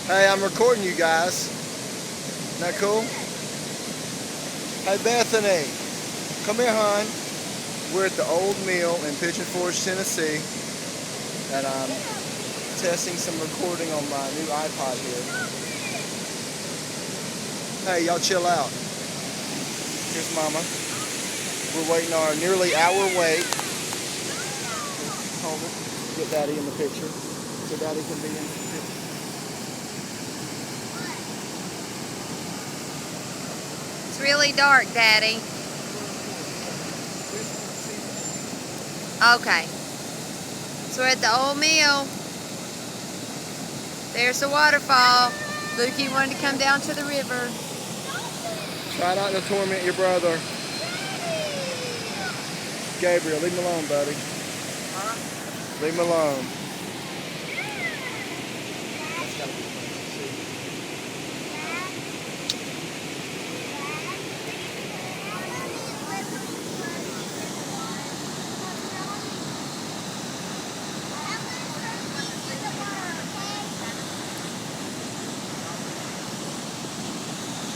Hey, I'm recording you guys. Isn't that cool? Hey, Bethany. Come here, hon. We're at the Old Mill in Pigeon Forge, Tennessee. And I'm testing some recording on my new iPod here. Hey, y'all chill out. Here's Mama. We're waiting our nearly hour wait. Hold it. Get Daddy in the picture. So Daddy can be in the picture. It's really dark, Daddy. Okay. So we're at the Old Mill. There's the waterfall. Lukey wanted to come down to the river. Try not to torment your brother. Gabriel, leave him alone, buddy. Leave him alone. That's gotta be fun.